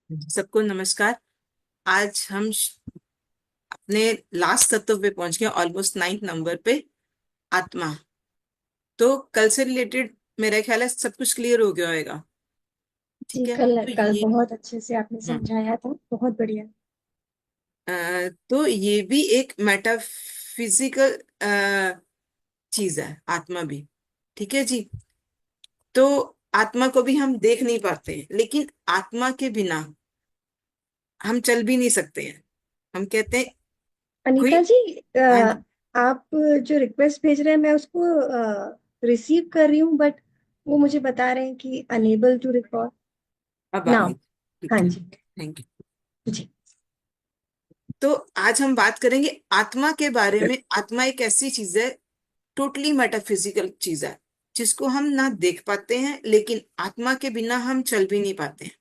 सबको नमस्कार। आज हम अपने लास्ट तत्व पे पहुंच गए, ऑलमोस्ट नाइन्थ नंबर पे, आत्मा। तो कल से रिलेटेड मेरा ख्याल है सब कुछ क्लियर हो गया होगा। जी, ठीक है, कल तो कल ये बहुत अच्छे से आपने हाँ, समझाया था। बहुत बढ़िया। तो ये भी एक मेटाफिजिकल चीज है, आत्मा भी। ठीक है जी। तो आत्मा को भी हम देख नहीं पाते हैं, लेकिन आत्मा के बिना हम चल भी नहीं सकते हैं। हम कहते हैं कोई। अनीता जी, हाँ जी। आप जो रिक्वेस्ट भेज रहे हैं मैं उसको रिसीव कर रही हूँ, बट वो मुझे बता रहे हैं कि अनेबल टू रिकॉर्ड अब आ गई। नाउ। हाँ ठीक है, जी। Thank you. जी। तो आज हम बात करेंगे आत्मा के बारे में। आत्मा एक ऐसी चीज है, टोटली मेटाफिजिकल चीज है, जिसको हम ना देख पाते हैं, लेकिन आत्मा के बिना हम चल भी नहीं पाते हैं।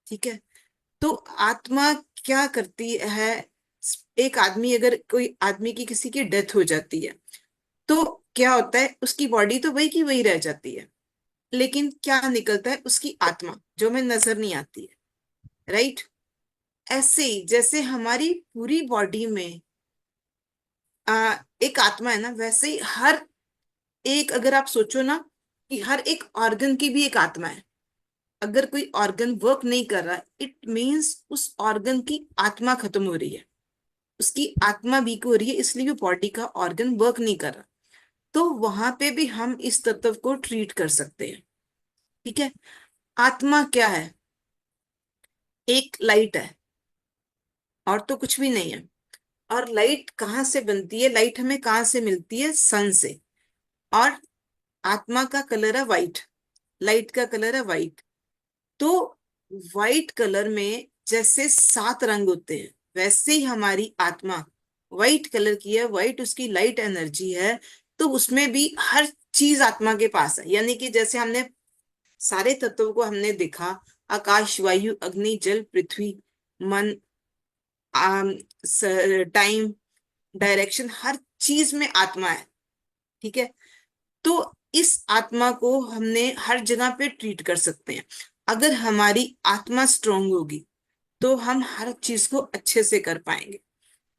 ठीक है। तो आत्मा क्या करती है? एक आदमी, अगर कोई आदमी की किसी की डेथ हो जाती है, तो क्या होता है? उसकी बॉडी तो वही की वही रह जाती है, लेकिन क्या निकलता है? उसकी आत्मा, जो हमें नजर नहीं आती है। राइट। ऐसे ही जैसे हमारी पूरी बॉडी में एक आत्मा है ना, वैसे ही हर एक, अगर आप सोचो ना, कि हर एक ऑर्गन की भी एक आत्मा है। अगर कोई ऑर्गन वर्क नहीं कर रहा, इट मीन्स उस ऑर्गन की आत्मा खत्म हो रही है, उसकी आत्मा वीक हो रही है, इसलिए वो बॉडी का ऑर्गन वर्क नहीं कर रहा। तो वहां पे भी हम इस तत्व को ट्रीट कर सकते हैं। ठीक है। आत्मा क्या है? एक लाइट है, और तो कुछ भी नहीं है। और लाइट कहाँ से बनती है? लाइट हमें कहाँ से मिलती है? सन से। और आत्मा का कलर है व्हाइट, लाइट का कलर है व्हाइट। तो व्हाइट कलर में जैसे 7 रंग होते हैं, वैसे ही हमारी आत्मा व्हाइट कलर की है। व्हाइट उसकी लाइट एनर्जी है। तो उसमें भी हर चीज आत्मा के पास है। यानी कि जैसे हमने सारे तत्वों को हमने देखा, आकाश, वायु, अग्नि, जल, पृथ्वी, मन, टाइम, डायरेक्शन, हर चीज में आत्मा है। ठीक है। तो इस आत्मा को हमने हर जगह पे ट्रीट कर सकते हैं। अगर हमारी आत्मा स्ट्रांग होगी, तो हम हर चीज को अच्छे से कर पाएंगे।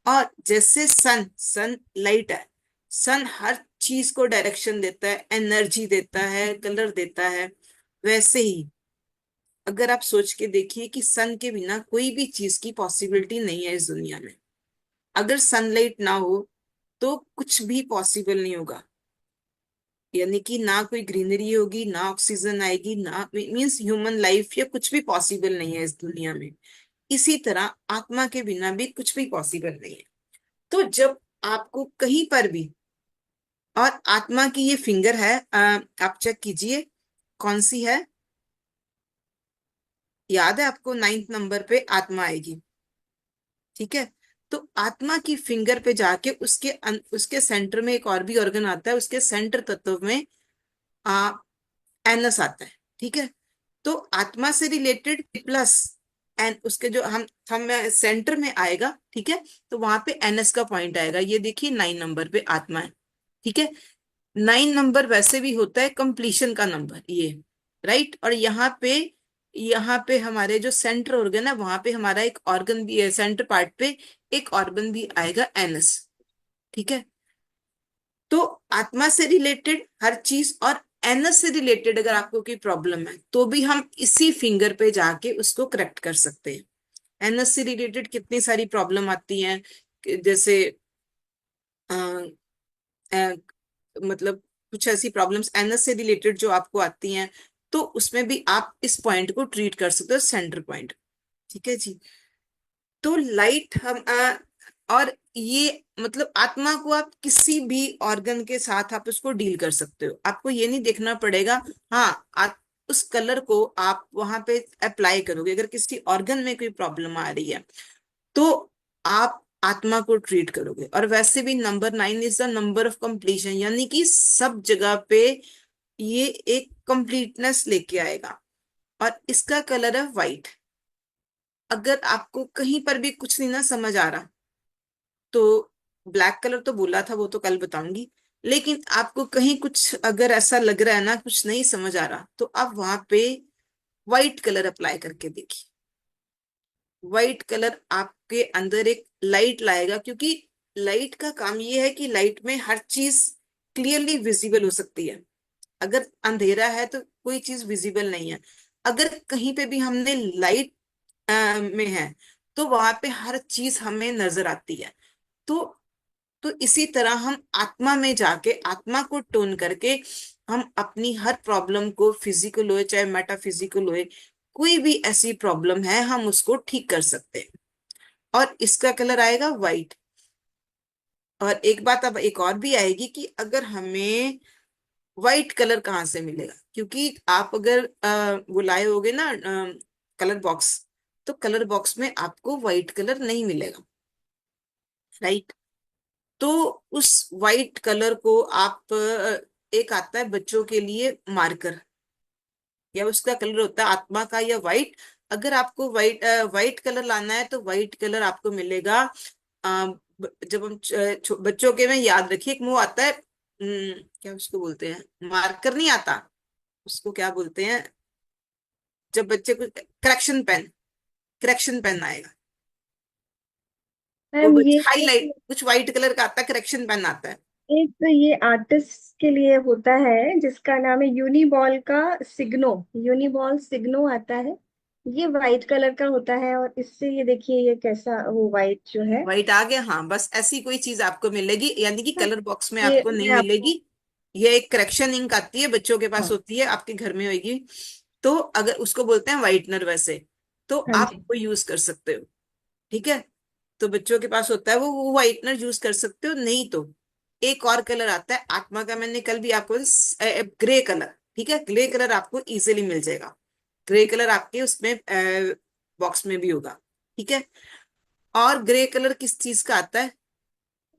और जैसे सन सन लाइट है, सन हर चीज को डायरेक्शन देता है, एनर्जी देता है, कलर देता है। वैसे ही अगर आप सोच के देखिए कि सन के बिना कोई भी चीज की पॉसिबिलिटी नहीं है इस दुनिया में। अगर सनलाइट ना हो, तो कुछ भी पॉसिबल नहीं होगा। यानी कि ना कोई ग्रीनरी होगी, ना ऑक्सीजन आएगी, ना मीन्स ह्यूमन लाइफ या कुछ भी पॉसिबल नहीं है इस दुनिया में। इसी तरह आत्मा के बिना भी कुछ भी पॉसिबल नहीं है। तो जब आपको कहीं पर भी, और आत्मा की ये फिंगर है, आप चेक कीजिए कौन सी है। याद है आपको? नाइन्थ नंबर पे आत्मा आएगी। ठीक है। तो आत्मा की फिंगर पे जाके उसके सेंटर में एक और भी ऑर्गन आता है, उसके सेंटर तत्व में आ एनस आता है। ठीक है। तो आत्मा से रिलेटेड प्लस एन, उसके जो हम सेंटर में आएगा। ठीक है। तो वहां पे एनएस का पॉइंट आएगा। ये देखिए 9 नंबर पे आत्मा है। ठीक है। 9 नंबर वैसे भी होता है कंप्लीशन का नंबर, ये। राइट। और यहाँ पे हमारे जो सेंटर ऑर्गन है, वहां पे हमारा एक ऑर्गन भी है, सेंटर पार्ट पे एक ऑर्गन भी आएगा, एनस। ठीक है। तो आत्मा से रिलेटेड हर चीज, और एनस से रिलेटेड अगर आपको कोई प्रॉब्लम है, तो भी हम इसी फिंगर पे जाके उसको करेक्ट कर सकते हैं। एनएस से रिलेटेड कितनी सारी प्रॉब्लम आती हैं, जैसे अ, अ, मतलब कुछ ऐसी प्रॉब्लम्स एनएस से रिलेटेड जो आपको आती हैं, तो उसमें भी आप इस पॉइंट को ट्रीट कर सकते हो, सेंटर पॉइंट। ठीक है जी। तो लाइट और ये मतलब आत्मा को आप किसी भी ऑर्गन के साथ आप उसको डील कर सकते हो। आपको ये नहीं देखना पड़ेगा। हाँ, उस कलर को आप वहां पे अप्लाई करोगे। अगर किसी ऑर्गन में कोई प्रॉब्लम आ रही है, तो आप आत्मा को ट्रीट करोगे। और वैसे भी number 9 is the number of completion, यानी कि सब जगह पे ये एक कंप्लीटनेस लेके आएगा। और इसका कलर है व्हाइट। अगर आपको कहीं पर भी कुछ नहीं ना समझ आ रहा, तो ब्लैक कलर तो बोला था, वो तो कल बताऊंगी। लेकिन आपको कहीं कुछ अगर ऐसा लग रहा है ना, कुछ नहीं समझ आ रहा, तो आप वहां पे व्हाइट कलर अप्लाई करके देखिए। व्हाइट कलर आपके अंदर एक लाइट लाएगा, क्योंकि लाइट का काम ये है कि लाइट में हर चीज क्लियरली विजिबल हो सकती है। अगर अंधेरा है तो कोई चीज विजिबल नहीं है। अगर कहीं पे भी हमने लाइट में है तो वहां पे हर चीज हमें नजर आती है। तो इसी तरह हम आत्मा में जाके आत्मा को टोन करके हम अपनी हर प्रॉब्लम को, फिजिकल हो चाहे मेटाफिजिकल हो, कोई भी ऐसी प्रॉब्लम है हम उसको ठीक कर सकते हैं। और इसका कलर आएगा व्हाइट। और एक बात अब एक और भी आएगी कि अगर हमें व्हाइट कलर कहाँ से मिलेगा, क्योंकि आप अगर वो लाए होगे ना कलर बॉक्स, तो कलर बॉक्स में आपको व्हाइट कलर नहीं मिलेगा, राइट। तो उस व्हाइट कलर को आप एक आता है बच्चों के लिए मार्कर, या उसका कलर होता है आत्मा का या व्हाइट। अगर आपको व्हाइट कलर लाना है तो व्हाइट कलर आपको मिलेगा। जब हम बच्चों के में याद रखिए, एक वो आता है, क्या उसको बोलते हैं, मार्कर नहीं आता, उसको क्या बोलते हैं, जब बच्चे को करेक्शन पेन आएगा। वो मैम ये हाईलाइट कुछ व्हाइट कलर का आता है, करेक्शन पेन आता है। एक तो ये आर्टिस्ट के लिए होता है जिसका नाम है यूनिबॉल का सिग्नो। यूनिबॉल सिग्नो आता है, ये वाइट कलर का होता है। और इससे ये देखिए ये कैसा वो वाइट जो है। व्हाइट आ गया, हाँ, बस ऐसी कोई चीज आपको मिलेगी, यानी कि हाँ, कलर बॉक्स में ये आपको नहीं मैं मिलेगी। आपको। ये एक करेक्शन इंक आती है, बच्चों के पास हाँ। होती है, आपके घर में होगी। तो अगर उसको बोलते हैं व्हाइटनर वैसे, तो हाँ आप जी। वो यूज कर सकते हो, ठीक है। तो बच्चों के पास होता है वो व्हाइटनर यूज कर सकते हो। नहीं तो एक और कलर आता है आत्मा का, मैंने कल भी आपको, ग्रे कलर, ठीक है, ग्रे कलर आपको इजीली मिल जाएगा। ग्रे कलर आपके उसमें बॉक्स में भी होगा, ठीक है। और ग्रे कलर किस चीज का आता है?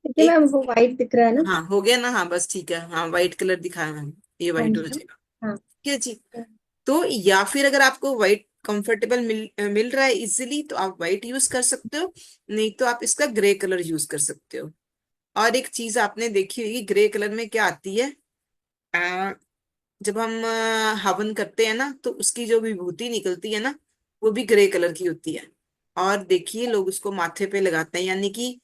देखिए एक, मैम वो वाइट दिख रहा है ना। हाँ हो गया ना, हाँ बस ठीक है, हाँ व्हाइट कलर दिखाया मैंने, ये हाँ व्हाइट हो जी मैम। जाएगा, हाँ। ठीक है जी। तो या फिर अगर आपको व्हाइट कंफर्टेबल मिल रहा है इजीली, तो आप व्हाइट यूज कर सकते हो। नहीं तो आप इसका ग्रे कलर यूज कर सकते हो। और एक चीज आपने देखी होगी, ग्रे कलर में क्या आती है, आ, जब हम हवन करते हैं ना, तो उसकी जो विभूति निकलती है ना, वो भी ग्रे कलर की होती है। और देखिए लोग उसको माथे पे लगाते हैं, यानी कि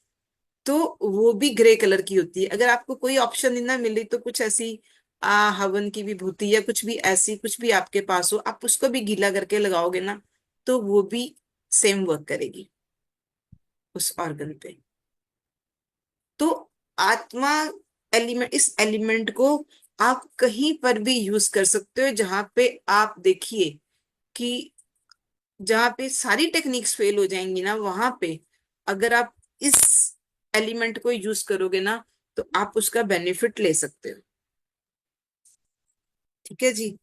तो वो भी ग्रे कलर की होती है। अगर आपको कोई ऑप्शन ही ना मिले तो कुछ ऐसी हवन की विभूति या कुछ भी ऐसी कुछ भी आपके पास हो, आप उसको भी गीला करके लगाओगे ना, तो वो भी सेम वर्क करेगी उस ऑर्गन पे। तो आत्मा एलिमेंट, इस एलिमेंट को आप कहीं पर भी यूज कर सकते हो, जहां पे आप देखिए कि जहां पे सारी टेक्निक्स फेल हो जाएंगी ना, वहां पे अगर आप इस एलिमेंट को यूज करोगे ना, तो आप उसका बेनिफिट ले सकते हो, ठीक है जी।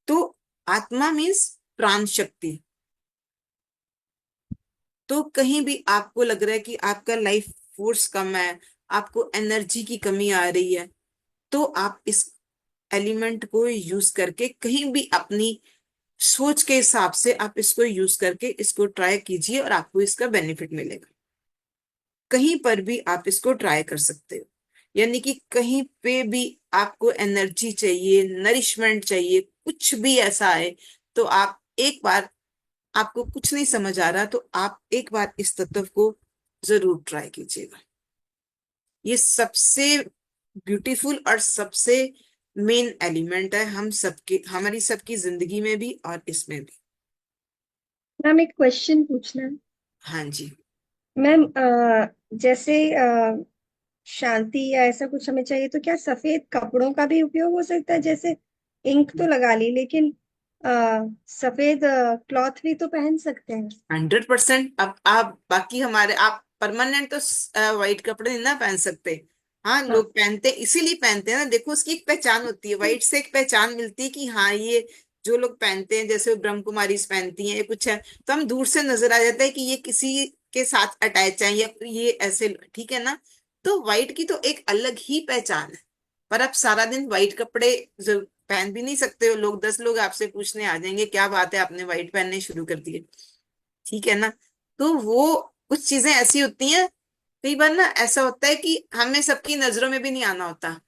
तो आत्मा मीन्स प्राण शक्ति। तो कहीं भी आपको लग रहा है कि आपका लाइफ फोर्स कम है, आपको एनर्जी की कमी आ रही है, तो आप इस एलिमेंट को यूज करके कहीं भी अपनी सोच के हिसाब से आप इसको यूज करके इसको ट्राई कीजिए, और आपको इसका बेनिफिट मिलेगा। कहीं पर भी आप इसको ट्राई कर सकते हो, यानी कि कहीं पे भी आपको एनर्जी चाहिए, नरिशमेंट चाहिए, कुछ भी ऐसा है, तो आप एक बार, आपको कुछ नहीं समझ आ रहा तो आप एक बार इस तत्व को जरूर ट्राई कीजिएगा। ये सबसे ब्यूटीफुल और सबसे मेन एलिमेंट है हम सबके, हमारी सबकी जिंदगी में भी और इसमें भी। मैम एक क्वेश्चन पूछना है। हाँ जी। मैम जैसे शांति या ऐसा कुछ हमें चाहिए तो क्या सफेद कपड़ों का भी उपयोग हो सकता है? जैसे इंक तो लगा ली, लेकिन सफेद क्लॉथ भी तो पहन सकते हैं। 100%। अब आप बाकी हमारे, आप परमानेंट तो व्हाइट कपड़े नहीं ना पहन सकते। हाँ, हाँ। लोग पहनते इसीलिए पहनते हैं ना, देखो उसकी एक पहचान होती है, व्हाइट से एक पहचान मिलती है कि हाँ ये जो लोग पहनते हैं, जैसे ब्रह्म कुमारीज पहनती हैं, ये कुछ है, तो हम दूर से नजर आ जाता है कि ये किसी के साथ अटैच है या ये ऐसे, ठीक है ना। तो व्हाइट की तो एक अलग ही पहचान है। पर आप सारा दिन व्हाइट कपड़े पहन भी नहीं सकते हो, लोग 10 लोग आपसे पूछने आ जाएंगे क्या बात है आपने व्हाइट पहनने शुरू कर दिए, ठीक है ना। तो वो कुछ चीजें ऐसी होती हैं, कई बार ना ऐसा होता है कि हमें सबकी नजरों में भी नहीं आना होता।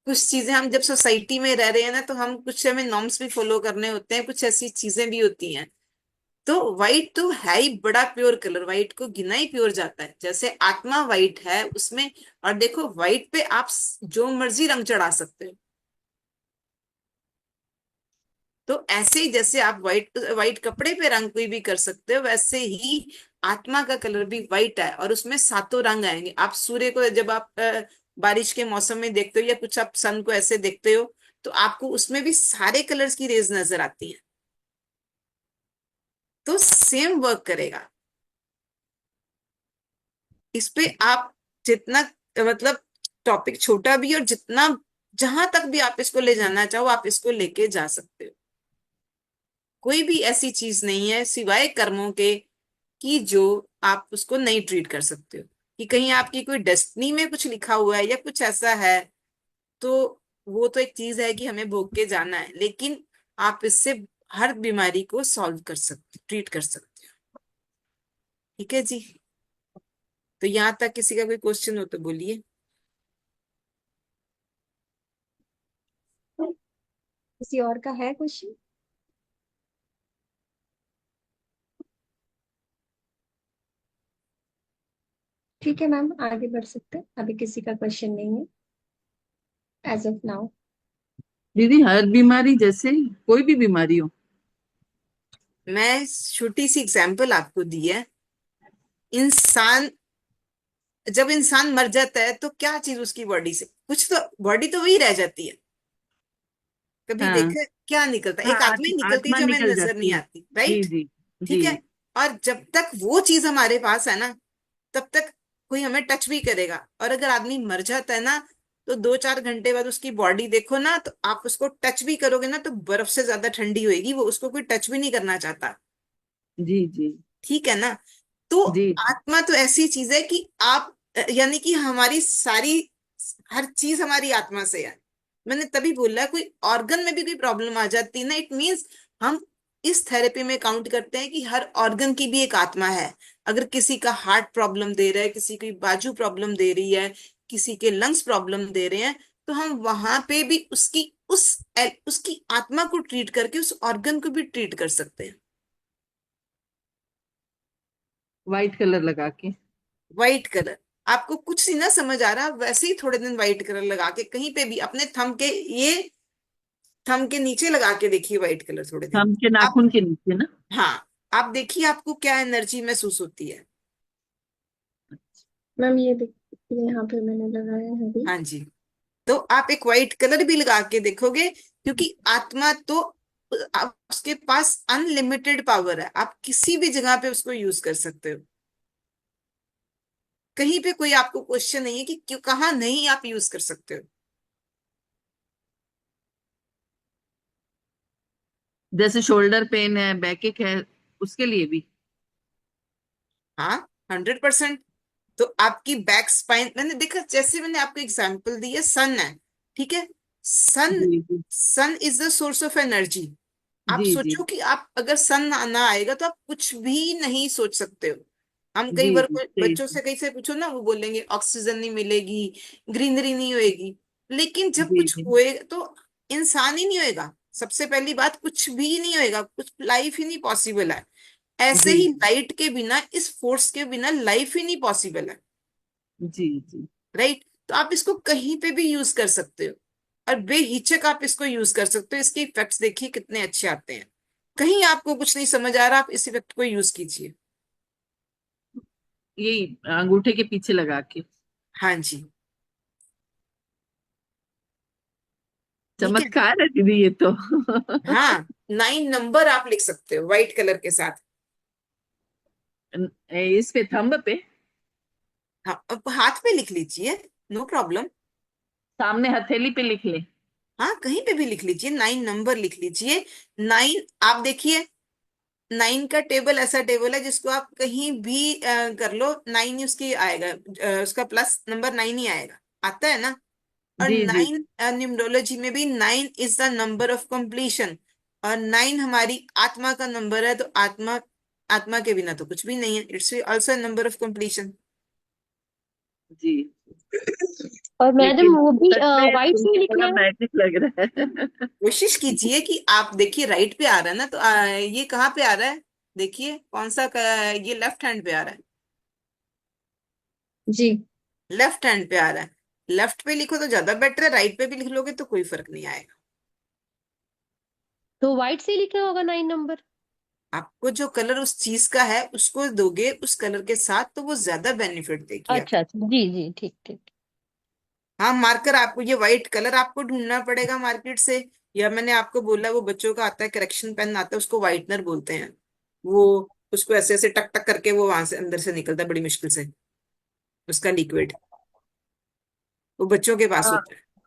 कुछ चीजें हम जब सोसाइटी में रह रहे हैं ना, तो हम कुछ हमें नॉर्म्स भी फॉलो करने होते हैं, कुछ ऐसी चीजें भी होती हैं। तो व्हाइट तो है ही बड़ा प्योर कलर, व्हाइट को गिना ही प्योर जाता है, जैसे आत्मा व्हाइट है उसमें। और देखो व्हाइट पे आप जो मर्जी रंग चढ़ा सकते हो। तो ऐसे ही जैसे आप व्हाइट व्हाइट कपड़े पे रंग कोई भी कर सकते हो, वैसे ही आत्मा का कलर भी व्हाइट है, और उसमें सातों रंग आएंगे। आप सूर्य को जब आप बारिश के मौसम में देखते हो, या कुछ आप सन को ऐसे देखते हो, तो आपको उसमें भी सारे कलर्स की रेज नजर आती है। तो सेम वर्क करेगा इस पे। आप जितना मतलब टॉपिक छोटा भी, और जितना जहां तक भी आप इसको ले जाना चाहो आप इसको लेके जा सकते हो। कोई भी ऐसी चीज नहीं है सिवाय कर्मों के कि जो आप उसको नहीं ट्रीट कर सकते हो। कि कहीं आपकी कोई डेस्टिनी में कुछ लिखा हुआ है या कुछ ऐसा है, तो वो तो एक चीज है कि हमें भोग के जाना है, लेकिन आप इससे हर बीमारी को सॉल्व कर सकते, ट्रीट कर सकते हो। ठीक है जी। तो यहाँ तक किसी का कोई क्वेश्चन हो तो बोलिए। किसी और का है क्वेश्चन? ठीक है मैम, आगे बढ़ सकते हैं, अभी किसी का क्वेश्चन नहीं है एज ऑफ नाउ। दीदी हर बीमारी जैसे कोई भी बीमारी हो? मैं छोटी सी एग्जांपल आपको दी है। इंसान, जब इंसान मर जाता है तो क्या चीज उसकी बॉडी से, कुछ तो बॉडी तो वही रह जाती है। कभी हाँ देखा है? क्या निकलता है? हाँ, एक आत्मा ही निकलती है आत्मा जो हमें निकल नजर नहीं जाती है। आती, जी राइट? जी। जी ठीक है। और जब तक वो चीज हमारे पास है ना, तब तक कोई हमें टच भी करेगा। और अगर आदमी मर जाता है ना, तो 2-4 घंटे बाद उसकी बॉडी देखो ना, तो आप उसको टच भी करोगे ना तो बर्फ से ज्यादा ठंडी होएगी वो, उसको कोई टच भी नहीं करना चाहता। जी जी। ठीक है ना? तो जी आत्मा तो ऐसी चीज है कि आप यानी कि हमारी सारी, हर चीज हमारी आत्मा से है। मैंने तभी बोला कोई ऑर्गन में भी कोई प्रॉब्लम आ जाती है ना, इट मीन्स हम इस थेरेपी में काउंट करते हैं कि हर ऑर्गन की भी एक आत्मा है। अगर किसी का हार्ट प्रॉब्लम दे रहा है, किसी की बाजू प्रॉब्लम दे रही है, किसी के लंग्स प्रॉब्लम दे रहे हैं, तो हम वहां पे भी उसकी आत्मा को ट्रीट करके उस ऑर्गन को भी ट्रीट कर सकते हैं। वाइट कलर लगा के। व्हाइट कलर, आपको कुछ नहीं ना समझ आ रहा, वैसे ही थोड़े दिन व्हाइट कलर लगा के कहीं पे भी अपने ये थंब के नीचे लगा के देखिए व्हाइट कलर थोड़े दिन। थंब के आप, नाखून के नीचे ना? हाँ, आप देखिए आपको क्या एनर्जी महसूस होती है। मैम ये देखिए, यहाँ पे मैंने लगाया है अभी। हाँ जी। तो आप एक व्हाइट कलर भी लगा के देखोगे, क्योंकि आत्मा तो उसके पास अनलिमिटेड पावर है, आप किसी भी जगह पे उसको यूज कर सकते हो। कहीं पे कोई आपको क्वेश्चन नहीं है कि क्यों, कहाँ नहीं आप यूज कर सकते हो। जैसे शोल्डर पेन है, बैक है, उसके लिए भी? हाँ, 100%। तो आपकी बैक स्पाइन, मैंने देखा जैसे मैंने आपको एग्जांपल दी है, सन है। ठीक है। सन, जी जी। Sun is the source of energy. आप जी जी। सोचो कि आप अगर सन ना आएगा तो आप कुछ भी नहीं सोच सकते हो। हम कई जी बार जी सही। बच्चों से कहीं से पूछो ना, वो बोलेंगे ऑक्सीजन नहीं मिलेगी, ग्रीनरी नहीं होएगी। लेकिन जब जी कुछ जी। होएगा तो इंसान ही नहीं होएगा। सबसे पहली बात, कुछ भी नहीं होएगा, कुछ लाइफ ही नहीं पॉसिबल है। ऐसे जी ही लाइट के बिना, इस फोर्स के बिना लाइफ ही नहीं पॉसिबल है। जी जी। राइट? तो आप इसको कहीं पे भी यूज कर सकते हो, और बेहिचक आप इसको यूज कर सकते हो। इसके इफेक्ट्स देखिए कितने अच्छे आते हैं। कहीं आपको कुछ नहीं समझ आ रहा, आप इस इफेक्ट को यूज कीजिए। यही अंगूठे के पीछे लगा के। हाँ जी। ठीक है। चमत्कार है दीदी ये तो। हाँ, 9 नंबर आप लिख सकते हो व्हाइट कलर के साथ। इस पे थंब पे? हाँ, अब हाथ पे लिख लीजिए, नो प्रॉब्लम। सामने हथेली पे लिख ले? हाँ, कहीं पे भी लिख लीजिए, 9 नंबर लिख लीजिए। 9, आप देखिए, 9 का टेबल ऐसा टेबल है जिसको आप कहीं भी कर लो, 9 ही उसकी आएगा, उसका प्लस नंबर 9 ही आएगा, आता है ना? और जी जी। 9 न्यूमरोलॉजी में भी 9 is the number of completion. और 9 हमारी आत्मा का नंबर है, तो आत्मा, आत्मा के बिना तो कुछ भी नहीं है, it's also number of completion. जी। और मैडम लेकिन वो भी सच में व्हाइट सुन में के लिखना बड़ा है? मैजिक लग रहा है। कोशिश कीजिए कि आप देखिए राइट पे आ रहा है ना, तो ये कहाँ पे आ रहा है? देखिए कौन सा ये लेफ्ट हैंड पे आ रहा है, जी। लेफ्ट हैंड पे आ रहा है। लेफ्ट पे लिखो तो ज्यादा बेटर है, राइट पे भी लिख लोगे तो कोई फर्क नहीं आएगा। तो व्हाइट से ही लिखा होगा 9 नंबर। आपको जो कलर उस चीज का है उसको दोगे उस कलर के साथ तो वो ज्यादा बेनिफिट देगी आप। अच्छा अच्छा, जी जी, ठीक ठीक। हाँ, मार्कर आपको ये व्हाइट कलर आपको ढूंढना पड़ेगा मार्केट से, या मैंने आपको बोला वो बच्चों का आता है करेक्शन पेन आता है, उसको व्हाइटनर बोलते हैं। वो उसको ऐसे ऐसे टक टक करके वो वहां से अंदर से निकलता है बड़ी मुश्किल से, उसका लिक्विड, वो बच्चों के पास हाँ होता है, हाँ,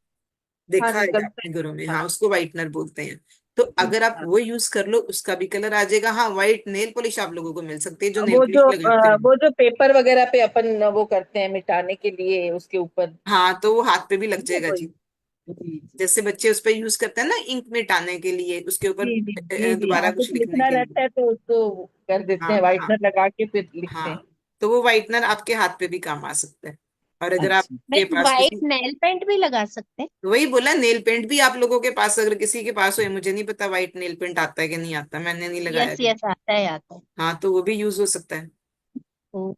देखा है निकलता आपने घरों में। है। हाँ, उसको व्हाइटनर बोलते हैं। तो अगर आप हाँ, वो यूज कर लो उसका भी कलर आ जाएगा। हाँ, व्हाइट नेल पॉलिश आप लोगों को मिल सकती है जो नेल वो जो पॉलिश लगाते हैं। वो जो पेपर वगैरह पे अपन वो करते हैं मिटाने के लिए उसके ऊपर। हाँ, तो वो हाथ पे भी लग ठीक है, जाएगा वही। जी। जी जी जैसे बच्चे उस पर यूज करते हैं ना इंक मिटाने के लिए, उसके ऊपर जी जी जी जी, दोबारा हाँ, कुछ कुछ लिखने लिखना के लिए। रहता है तो उसको कर देते हाँ हैं, हाँ व्हाइटनर लगा के फिर लिखते हैं। हाँ, तो वो व्हाइटनर आपके हाथ पे भी काम आ सकता है। और अगर अच्छा। आपके नहीं, पास व्हाइट किसी, नेल पेंट भी लगा सकते हैं। वही बोला नेल पेंट भी आप लोगों के पास अगर किसी के पास हो, मुझे नहीं पता व्हाइट नेल पेंट आता है कि नहीं आता, मैंने नहीं लगाया यस अभी। यस, आता है आता है। हाँ, तो वो भी यूज हो सकता है। तो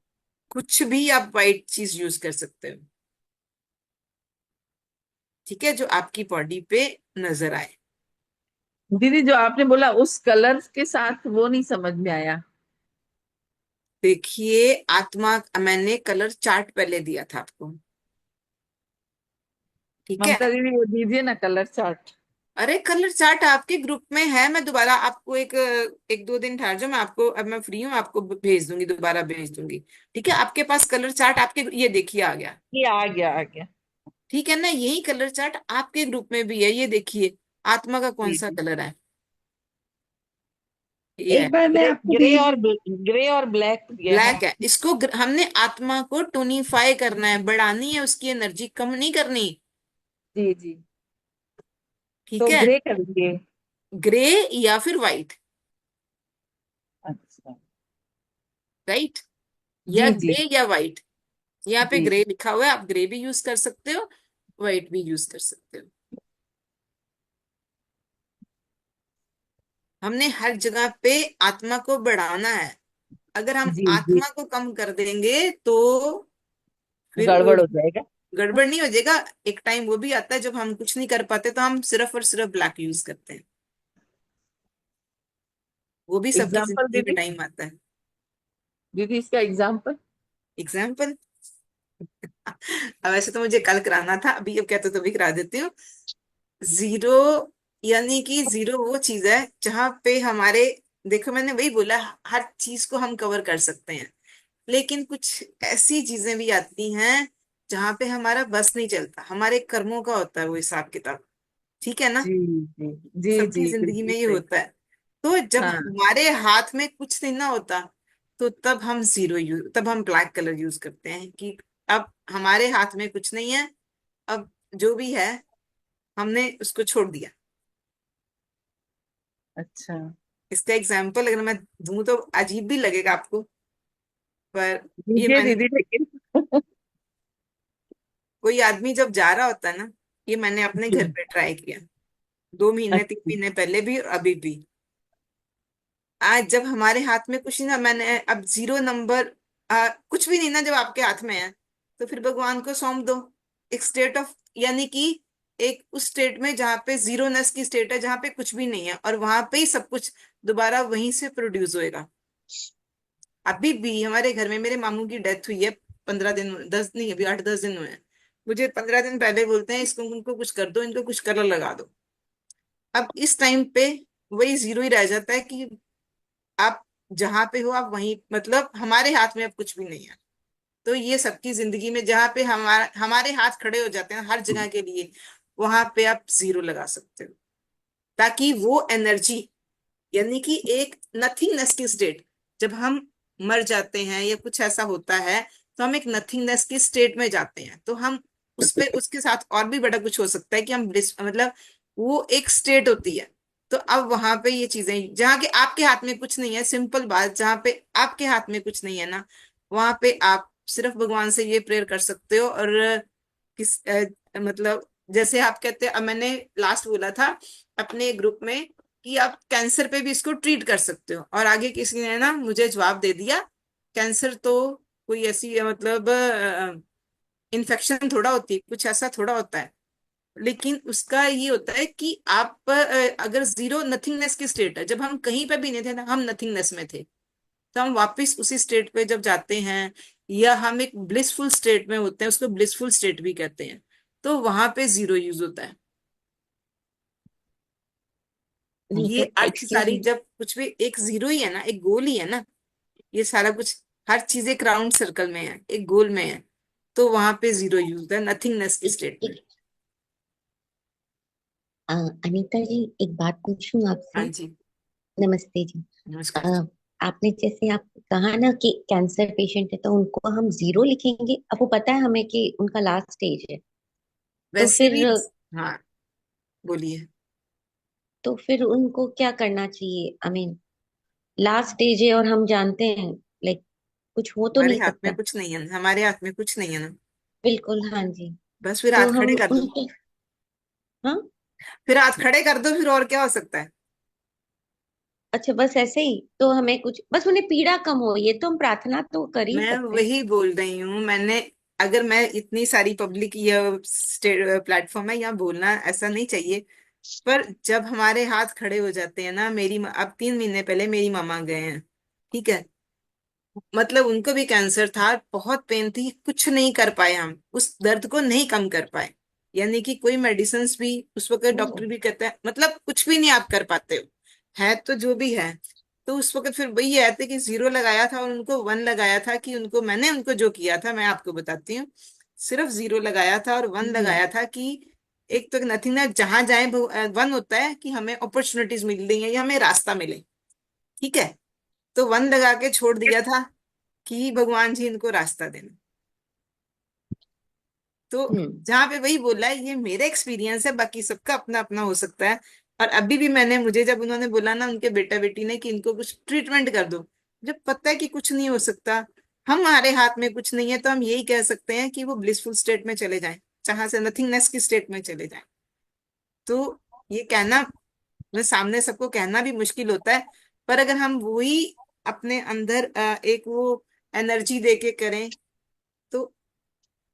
कुछ भी आप व्हाइट चीज यूज कर सकते हो, ठीक है, जो आपकी बॉडी पे नजर आए। दीदी जो आपने बोला उस कलर के साथ वो नहीं समझ में आया। देखिए आत्मा, मैंने कलर चार्ट पहले दिया था आपको, ठीक है। ममता दीदी वो दीजिए ना कलर चार्ट। अरे कलर चार्ट आपके ग्रुप में है, मैं दोबारा आपको एक एक दो दिन ठहर जाओ, मैं आपको, अब मैं फ्री हूँ, आपको भेज दूंगी, दोबारा भेज दूंगी। ठीक है, आपके पास कलर चार्ट आपके, ये देखिए आ गया। ये आ गया आ गया। ठीक है ना, यही कलर चार्ट आपके ग्रुप में भी है, ये देखिए आत्मा का कौन जी सा जी। कलर है, ये है एक बार मैं ग्रे आपको ग्रे भेज। और ग्रे और ब्लैक दिया है। ब्लैक है। इसको हमने आत्मा को टोनिफाई करना है, बढ़ानी है, उसकी एनर्जी कम नहीं करनी। जी जी। ठीक तो है, ग्रे कर दिए। ग्रे या फिर व्हाइट, अच्छा। राइट, या जी जी ग्रे या व्हाइट। यहाँ पे जी ग्रे जी। लिखा हुआ है, आप ग्रे भी यूज कर सकते हो, व्हाइट भी यूज कर सकते हो। हमने हर जगह पे आत्मा को बढ़ाना है। अगर हम जी जी। आत्मा को कम कर देंगे तो फिर वो गड़बड़ हो जाएगा। गड़बड़ नहीं हो जाएगा। एक टाइम वो भी आता है जब हम कुछ नहीं कर पाते तो हम सिर्फ और सिर्फ ब्लैक यूज करते हैं, वो भी सबकी एग्जाम्पल जिंदगी में दीदी। टाइम आता है। दीदी इसका एग्जाम्पल। एग्जाम्पल, अब वैसे तो मुझे कल कराना था, अभी अब कहते तो भी करा देती हूँ। जीरो, यानी कि जीरो वो चीज है जहां पे हमारे, देखो मैंने वही बोला, हर चीज को हम कवर कर सकते हैं, लेकिन कुछ ऐसी चीजें भी आती हैं जहां पे हमारा बस नहीं चलता, हमारे कर्मों का होता है वो हिसाब किताब। ठीक है ना, जी जी जी सबकी जी, जिंदगी में बिल्कुल ये सही। होता है। तो जब हाँ। हमारे हाथ में कुछ नहीं ना होता, तो तब हम जीरो यूज, तब हम ब्लैक कलर यूज करते हैं कि अब हमारे हाथ में कुछ नहीं है, अब जो भी है हमने उसको छोड़ दिया। अच्छा। इसका एग्जाम्पल अगर मैं दूं तो अजीब भी लगेगा आपको, पर ये दीजिए मैंने, दीदी लेकिन। कोई आदमी जब जा रहा होता है ना, ये मैंने अपने जी। घर पे ट्राई किया, 2 महीने 3 महीने पहले भी और अभी भी। आज जब हमारे हाथ में कुछ नहीं ना, मैंने अब जीरो नंबर, कुछ भी नहीं ना जब आपके हाथ में है, तो फिर भगवान को सौंप दो। एक स्टेट ऑफ, यानी कि एक उस स्टेट में जहाँ पे जीरोनेस की स्टेट है, जहाँ पे कुछ भी नहीं है, और वहां पे ही सब कुछ दोबारा वहीं से प्रोड्यूस होएगा। अभी भी हमारे घर में मेरे मामू की डेथ हुई है, 15 दिन, 10 नहीं, अभी 8-10 दिन हुए हैं। मुझे 15 दिन पहले बोलते हैं इसको, उनको कुछ कर दो, इनको कुछ कलर लगा दो। अब इस टाइम पे वही जीरो ही रह जाता है कि आप जहां पे हो आप वहीं, मतलब हमारे हाथ में अब कुछ भी नहीं है। तो ये सबकी जिंदगी में जहां पे हमारा हमारे हाथ खड़े हो जाते हैं हर जगह के लिए, वहां पे आप जीरो लगा सकते हो, ताकि वो एनर्जी, यानी कि एक नथिंगनेस की स्टेट, जब हम मर जाते हैं या कुछ ऐसा होता है तो हम एक नथिंगनेस की स्टेट में जाते हैं, तो हम उस पे, उसके साथ और भी बड़ा कुछ हो सकता है कि हम मतलब वो एक स्टेट होती है। तो अब वहां पे ये चीजें जहाँ के आपके हाथ में कुछ नहीं है, सिंपल बात, जहाँ पे आपके हाथ में कुछ नहीं है ना, वहां पे आप सिर्फ भगवान से ये प्रेयर कर सकते हो। और किस मतलब जैसे आप कहते हैं, अब मैंने लास्ट बोला था अपने ग्रुप में कि आप कैंसर पे भी इसको ट्रीट कर सकते हो। और आगे किसी ने ना मुझे जवाब दे दिया, कैंसर तो कोई ऐसी मतलब इन्फेक्शन थोड़ा होती है, कुछ ऐसा थोड़ा होता है। लेकिन उसका ये होता है कि आप अगर जीरो नथिंगनेस की स्टेट है, जब हम कहीं पे भी नहीं थे ना, हम नथिंगनेस में थे, तो हम वापस उसी स्टेट पे जब जाते हैं, या हम एक ब्लिसफुल स्टेट में होते हैं, उसको ब्लिसफुल स्टेट भी कहते हैं, तो वहां पे जीरो यूज होता है। नहीं ये तो अर्थ एक्सक्यूज सारी मी। जब कुछ भी एक जीरो ही है ना, एक गोल ही है ना, ये सारा कुछ, हर चीज एक राउंड सर्कल में है, एक गोल में है, तो वहां पे जीरो यूज होता है नथिंगनेस की एक स्टेट में। एक अनीता जी, एक बात पूछूं हाँ आपसे? जी। नमस्ते जी। नमस्कार अ, जी। आपने जैसे आप कहा ना कि कैंसर पेशेंट है तो उनको हम जीरो लिखेंगे, अब वो पता है हमें कि उनका लास्ट स्टेज है। तो वैसे फिर भी, हाँ, बोलिए। उनको क्या करना चाहिए? आई मीन, लास्ट स्टेज है और हम जानते हैं, लाइक, कुछ हो तो हमारे नहीं हाथ में सकता। कुछ नहीं है, हमारे हाथ में कुछ नहीं है ना। बिल्कुल, हाँ जी। बस फिर तो हाथ हम खड़े कर दो। उनके, हाँ, फिर हाथ खड़े कर दो, फिर और क्या हो सकता है। अच्छा, बस ऐसे ही तो हमें कुछ, बस उन्हें पीड़ा कम हो, ये तो हम प्रार्थना तो कर ही मैं सकते हैं। वही बोल रही हूँ, मैंने, अगर मैं इतनी सारी पब्लिक या प्लेटफॉर्म है, यहाँ बोलना ऐसा नहीं चाहिए, पर जब हमारे हाथ खड़े हो जाते हैं ना, अब 3 महीने पहले मेरी मामा गए हैं, ठीक है, मतलब उनको भी कैंसर था, बहुत पेन थी, कुछ नहीं कर पाए, हम उस दर्द को नहीं कम कर पाए, यानी कि कोई मेडिसिन भी उस वक्त ओह, डॉक्टर भी कहते हैं, मतलब कुछ भी नहीं आप कर पाते हो, है तो जो भी है। तो उस वक्त फिर वही आया था कि जीरो लगाया था और उनको वन लगाया था, कि उनको, मैंने उनको जो किया था मैं आपको बताती हूँ, सिर्फ जीरो लगाया था और वन हम्म, लगाया था कि एक तो नथिंग ना, जहां जाए वन होता है कि हमें अपॉर्चुनिटीज मिल रही है या हमें रास्ता मिले, ठीक है, तो वन लगा के छोड़ दिया था कि भगवान जी इनको रास्ता देना। तो हम्म। जहाँ पे वही बोला है, ये मेरा एक्सपीरियंस है, बाकी सबका अपना अपना हो सकता है। और अभी भी मैंने, मुझे जब उन्होंने बोला ना उनके बेटा बेटी ने कि इनको कुछ ट्रीटमेंट कर दो, जब पता है कि कुछ नहीं हो सकता, हमारे हाथ में कुछ नहीं है, तो हम यही कह सकते हैं कि वो ब्लिसफुल स्टेट में चले जाएं, जहां से नथिंगनेस की स्टेट में चले जाएं। तो ये कहना, मैं सामने सबको कहना भी मुश्किल होता है, पर अगर हम वही अपने अंदर एक वो एनर्जी दे के करें, तो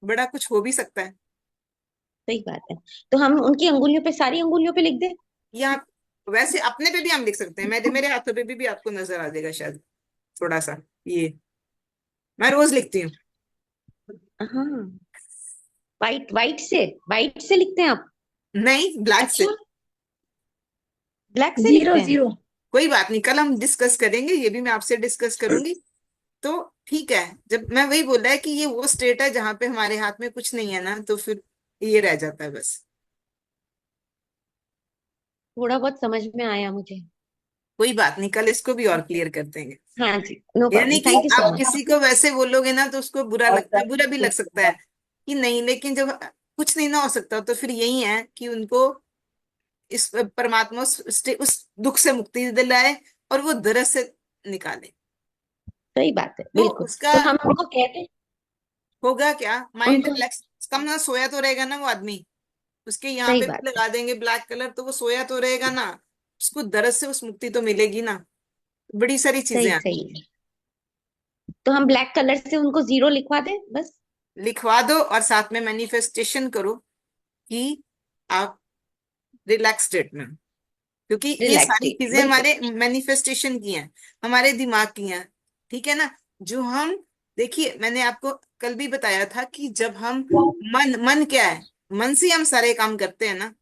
बड़ा कुछ हो भी सकता है। सही बात है। तो हम उनकी अंगुलियों पे, सारी अंगुलियों पे लिख दें? या वैसे अपने पे भी हम लिख सकते हैं, मेरे मेरे हाथों पे भी आपको नजर आ जाएगा शायद, थोड़ा सा, ये मैं रोज लिखती हूँ। हाँ, वाइट वाइट से लिखते हैं आप? नहीं, ब्लैक से। अच्छा, ब्लैक से जीरो लिखते हैं? जीरो। कोई बात नहीं, कल हम डिस्कस करेंगे, ये भी मैं आपसे डिस्कस करूंगी। तो ठीक है, जब मैं वही बोला है कि ये वो स्टेट है जहां पे हमारे हाथ में कुछ नहीं है ना, तो फिर ये रह जाता है बस। थोड़ा बहुत समझ में आया मुझे। कोई बात नहीं, कल इसको भी और क्लियर कर देंगे। हाँ जी, नो यानी प्रॉब्लम, कि थैंक यू सो आप मच। किसी को वैसे बोलोगे ना तो उसको बुरा लगता है, बुरा भी लग सकता है कि नहीं, लेकिन जब कुछ नहीं ना हो सकता, तो फिर यही है कि उनको इस परमात्मा उस दुख से मुक्ति दिलाए और वो दर्द से निकाले। सही बात है, तो बिल्कुल। उसका तो हम उनको कहते हैं, होगा क्या, माइंड उनको, रिलैक्स, कम ना सोया तो रहेगा ना वो आदमी, उसके यहाँ सही पे भी बात है, लगा देंगे ब्लैक कलर, तो वो सोया तो रहेगा ना, उसको दर्द से उस मुक्ति तो मिलेगी ना। बड़ी सारी चीजें सही हैं। सही। तो हम ब्लैक कलर से उनको जीरो लिखवा दें बस? लिखवा दो और साथ में मैनिफेस्टेशन करो कि आप रिलैक्स स्टेट में हो। क्योंकि ये रिलैक्स सारी स्टेट, चीजें बिल्कुल। हमारे मैनिफेस्टेशन की हैं, हमारे दिमाग की हैं, ठीक है ना। जो हम, देखिए मैंने आपको कल भी बताया था कि जब हम, मन मन क्या है, मन से ही हम सारे काम करते हैं ना।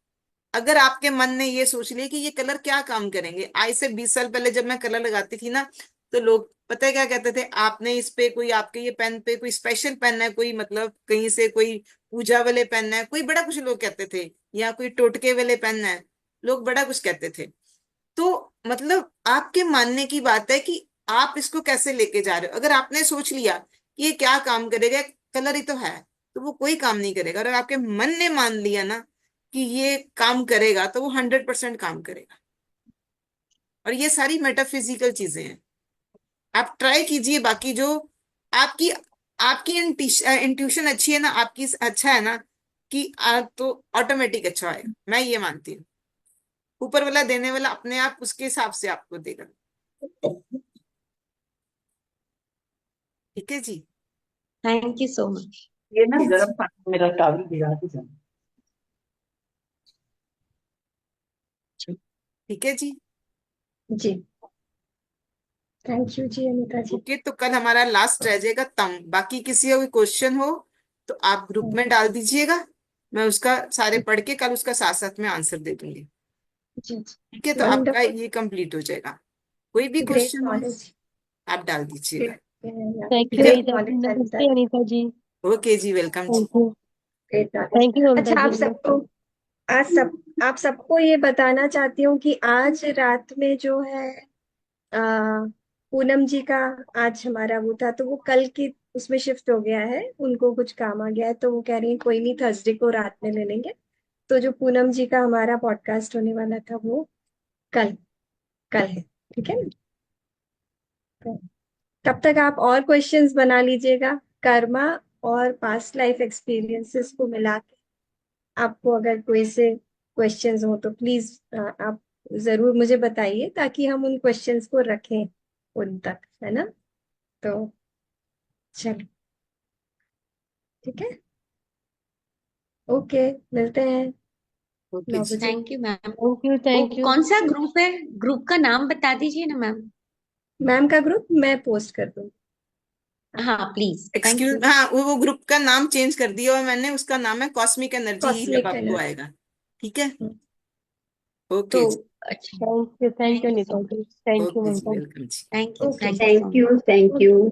अगर आपके मन ने ये सोच लिया कि ये कलर क्या काम करेंगे, आज से 20 साल पहले जब मैं कलर लगाती थी ना, तो लोग पता है क्या कहते थे, आपने इस पे कोई, आपके ये पेन पे कोई स्पेशल पेन है, कोई मतलब कहीं से कोई पूजा वाले पेन है, कोई बड़ा कुछ लोग कहते थे, या कोई टोटके वाले पेन है, लोग बड़ा कुछ कहते थे। तो मतलब आपके मानने की बात है कि आप इसको कैसे लेके जा रहे हो। अगर आपने सोच लिया कि ये क्या काम करेगा, कलर ही तो है, तो वो कोई काम नहीं करेगा। और अगर आपके मन ने मान लिया ना कि ये काम करेगा, तो वो 100% काम करेगा। और ये सारी मेटाफिजिकल चीजें हैं, आप ट्राई कीजिए। बाकी जो आपकी आपकी इंट्यूशन अच्छी है ना, आपकी अच्छा है ना, कि तो ऑटोमेटिक अच्छा है, मैं ये मानती हूँ। ऊपर वाला देने वाला अपने आप उसके हिसाब से आपको देगा। ठीक है जी। Thank you so much. ये ना Yes. गर्म पानी में मेरा टॉवल गिरा के जाना। ठीक है जी। जी, थैंक यू जी अनिता जी। ओके, तो कल हमारा लास्ट रह जाएगा तम। बाकी किसी का कोई क्वेश्चन हो तो आप ग्रुप में डाल दीजिएगा, मैं उसका सारे पढ़ के कल उसका साथ साथ में आंसर दे दूंगी। जी, ठीक है, तो आपका वंडरफुल, ये कंप्लीट हो जाएगा। कोई भी ग्रेट क्वेश्चन हो नॉलेज, आप डाल दीजिएगा। थैंक यू ठीक है, ग्रेट अनीता जी, नॉलेज अनिता नमस्ते जी, अनीता जी। ओके जी, वेलकम जी। Thank you. Great knowledge. Thank you Mamta अच्छा, जी। आप सबको ये बताना चाहती हूँ कि आज रात में जो है आ, पूनम जी का, आज हमारा वो था तो वो कल की उसमें शिफ्ट हो गया है, उनको कुछ काम आ गया है तो वो कह रही है कोई नहीं, थर्सडे को रात में ले लेंगे। तो जो पूनम जी का हमारा पॉडकास्ट होने वाला था वो कल कल है, ठीक है ना? तो तब तक आप और क्वेश्चंस बना लीजिएगा, कर्मा और पास्ट लाइफ एक्सपीरियंसेस को मिला के। आपको अगर कोई से क्वेश्चंस हो तो प्लीज आप जरूर मुझे बताइए, ताकि हम उन क्वेश्चंस को रखें उन तक, है ना? तो चलो, ठीक है, ओके, मिलते हैं ओके 9 जी। बजे thank you ma'am. Thank you, वो थैंक यू। कौन सा ग्रुप है? ग्रुप का नाम बता दीजिए ना मैम। मैम का ग्रुप मैं पोस्ट कर दूंगी। हाँ प्लीज, थैंक एक्सक्यूज, यू। हाँ, वो ग्रुप का नाम चेंज कर दिया और मैंने, उसका नाम है कॉस्मिक एनर्जी ही, अब कॉस्मिक आपको एनर्जी। आएगा। ठीक है, तो ओके जी। अच्छा, thank you thank you Anita so जी, मच। थैंक यू ओके जी, ममता जी। वेलकम जी। Thank you, okay, thank you so much. Thank you.